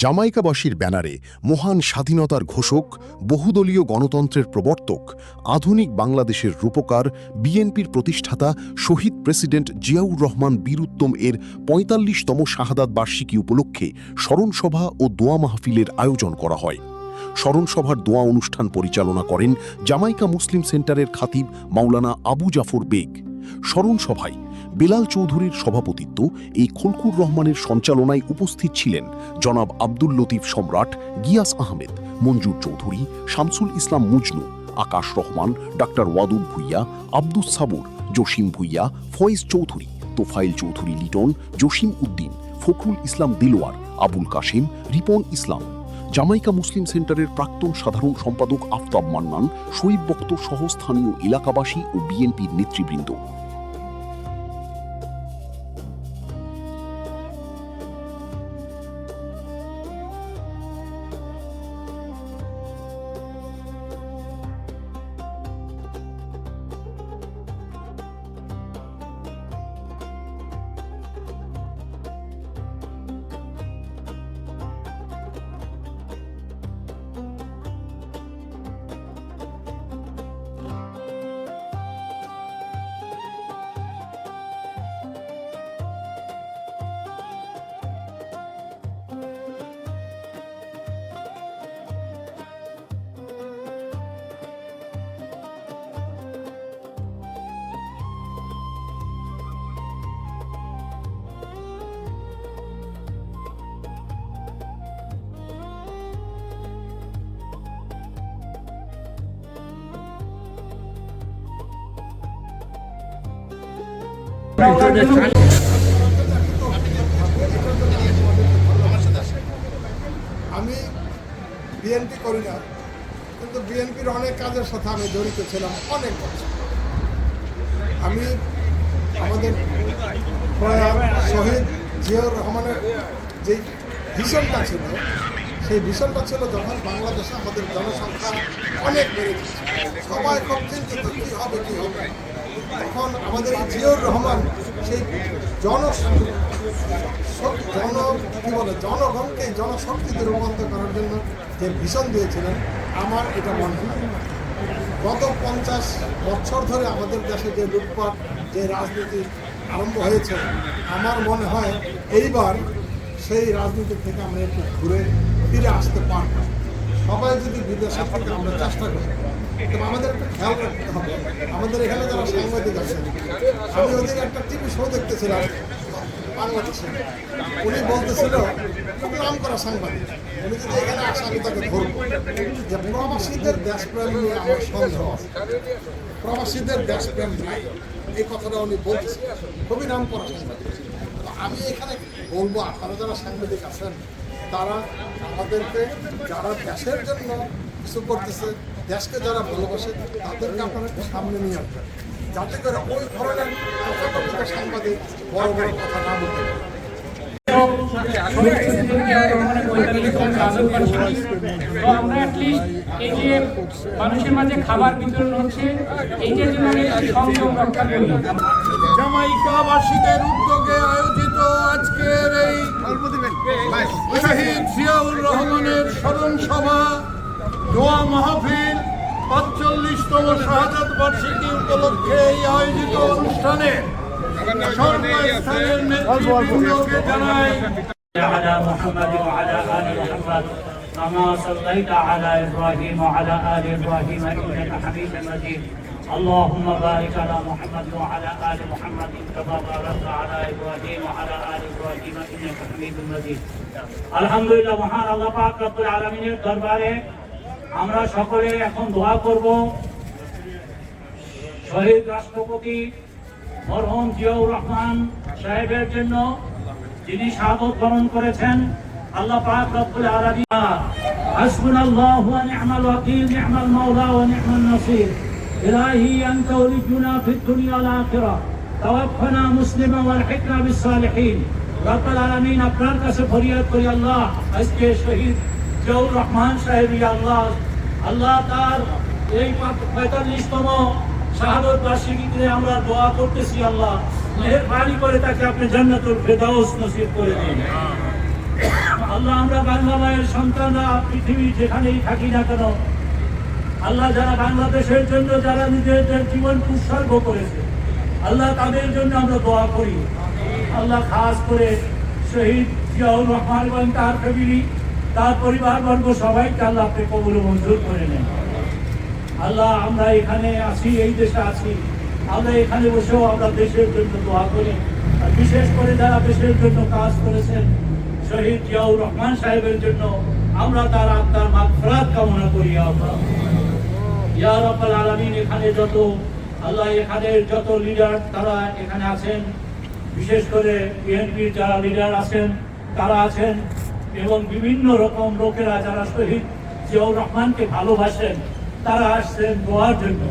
জামাইকাবাসীর ব্যানারে মহান স্বাধীনতার ঘোষক, বহুদলীয় গণতন্ত্রের প্রবর্তক, আধুনিক বাংলাদেশের রূপকার, বিএনপির প্রতিষ্ঠাতা শহীদ প্রেসিডেন্ট জিয়াউর রহমান বীর উত্তম এর ৪৫তম শাহাদাত বার্ষিকী উপলক্ষে স্মরণসভা ও দোয়া মাহফিলের আয়োজন করা হয়। স্মরণসভার দোয়া অনুষ্ঠান পরিচালনা করেন জামাইকা মুসলিম সেন্টারের খাতিব মাওলানা আবু জাফর বেগ। স্মরণসভায় বেলাল চৌধুরীর সভাপতিত্ব, এই খলকুর রহমানের সঞ্চালনায় উপস্থিত ছিলেন জনাব আব্দুল লতিফ সম্রাট, গিয়াস আহমেদ, মঞ্জুর চৌধুরী, শামসুল ইসলাম মুজনু, আকাশ রহমান, ডাক্তার ওয়াদুদ ভুইয়া, আব্দুস সাবুর, জসিম ভুইয়া, ফয়েজ চৌধুরী, তোফাইল চৌধুরী লিটন, জসিম উদ্দিন, ফখরুল ইসলাম দিলওয়ার, আবুল কাশেম, রিপন ইসলাম, জামাইকা মুসলিম সেন্টারের প্রাক্তন সাধারণ সম্পাদক আফতাব মান্নান, শহীদ বক্ত সহ স্থানীয় এলাকাবাসী ও বিএনপির নেতৃবৃন্দ। আমি বিএনপি করি না, কিন্তু বিএনপির অনেক কাজের সাথে আমি জড়িত ছিলাম অনেক বছর। আমি আমাদের শহীদ জিয়াউর রহমানের যে ভিশনটা ছিল, সেই ভিশনটা ছিল যখন বাংলাদেশে আমাদের জনসংখ্যা অনেক বেড়ে গেছে, সবাই খুব চিন্তিত কী হবে কী হবে। তখন আমাদের জিয়াউর রহমান সেই জনগণকে জনশক্তিতে রূপান্তর করার জন্য যে ভিশন দিয়েছিলেন, আমার এটা মনে হয় গত 50 বছর ধরে আমাদের দেশে যে লুটপাট, যে রাজনীতি আরম্ভ হয়েছে, আমার মনে হয় এইবার সেই রাজনীতি থেকে আমরা একটু ঘুরে ফিরে আসতে পারব। সবাই যদি বিদেশে থেকে আমরা চেষ্টা করি, তবে আমাদের একটা খেয়াল রাখতে হবে, আমাদের এখানে যারা সাংবাদিক আছেন, আমি ওদের একটা টিভি শো দেখতেছিলাম বাংলাদেশে, উনি বলতেছিল, খুব নাম করা সাংবাদিক, উনি যদি এখানে আসে আমি তাকে ধরবো, যে প্রবাসীদের দেশপ্রেম নিয়ে আমার সন্দেহ আছে, প্রবাসীদের দেশপ্রেম নাই, এই কথাটা উনি বলতেছেন, খুবই নাম করা সাংবাদিক। আমি এখানে বলবো, আপনারা যারা সাংবাদিক আছেন, তারা আমাদেরকে, যারা দেশের জন্য কিছু করতেছে, দেশকে যারা ভালোবাসে, তাদেরকে আপনারা সামনে নিয়ে আসবেন, যাতে করে ওই ধরনের তথাকথিত সাংবাদিক বড় বড় কথা না বলতে পারে। আমরা এই যে মানুষের মাঝে খাবার বিতরণ হচ্ছে, এইটার জন্য সংযম রক্ষা করি। জামাইকাবাসীদের উদ্যোগে আয়োজিত আজকের এই শহীদ জিয়াউর রহমানের স্মরণ সভা, দোয়া মাহফিল, ৪৫তম শাহাদাত বার্ষিকী উপলক্ষে এই আয়োজিত অনুষ্ঠানে সর্বস্থানের নেতৃবৃন্দকে জানাই على محمد وعلى آل محمد كما صليت على إبراهيم وعلى آل إبراهيم إنك حميد مجيد اللهم بارك على محمد وعلى آل محمد كما باركت على إبراهيم وعلى آل إبراهيم إنك حميد مجيد الحمد لله। মহান আল্লাহ পাক রব্বুল আলামিনের দরবারে আমরা সকলে এখন দোয়া করব শহীদ রাষ্ট্রপতি মরহুম জিয়াউর রহমান সাহেবের জন্য, যিনি শাহাদাত বরণ করেছেন। আল্লাহ পাক রব্বুল আলামিন হাসবুনাল্লাহু ওয়া নি'মাল ওয়াকিল নি'মাল মাওলা ওয়া নি'মান নাসির ইলাহি আনতা ওয়ালিয়ুনা ফিদ দুনিয়া ওয়াল আখিরাহ তাওয়াফানা মুসলিমান ওয়া আলহিকনা বিস সালিহিন। রব্বুল আলামিন, আপনার কাছে ফরিয়াদ করি, আল্লাহ আজকে শহীদ জিয়াউর রহমান সাহেব, আল্লাহ তার এই ৪৫তম শাহাদাত বার্ষিকীতে আমরা দোয়া করতেছি, আল্লাহ মেহেরবানি করে তাকে আপনি জান্নাতুল ফেরদাউস নসিব করে দিন। আল্লাহ আমরা বাংলা মায়ের সন্তানরা পৃথিবীর যেখানেই থাকি না কেন, আল্লাহ যারা বাংলাদেশের জন্য যারা নিজেদের জীবন উৎসর্গ করেছে, আল্লাহ তাদের জন্য আমরা দোয়া করি। আল্লাহ খাস করে শহীদ জিয়াউর রহমান এবং তার ফ্যামিলি, তার পরিবারবর্গ সবাইকে আল্লাহ আপনি কবুল ও মঞ্জুর করে নেন। আল্লাহ আমরা এখানে আছি, এই দেশে আছি, আমরা এখানে বসেও আমরা দেশের জন্য দোয়া করি। আর বিশেষ করে যারা দেশের জন্য কাজ করেছেন, শহীদ জিয়াউর রহমান সাহেবের জন্য আমরা তার আত্মার মাগফিরাত কামনা করি। আল্লাহ ইয়া রাব্বাল আলামিন, এখানে যত আল্লাহ এখানের যত লিডার তারা এখানে আছেন, বিশেষ করে বিএনপির যারা লিডার আছেন তারা আছেন, এবং বিভিন্ন রকম লোকেরা যারা শহীদ জিয়াউর রহমানকে ভালোবাসেন তারা আসছেন দোয়ার জন্য।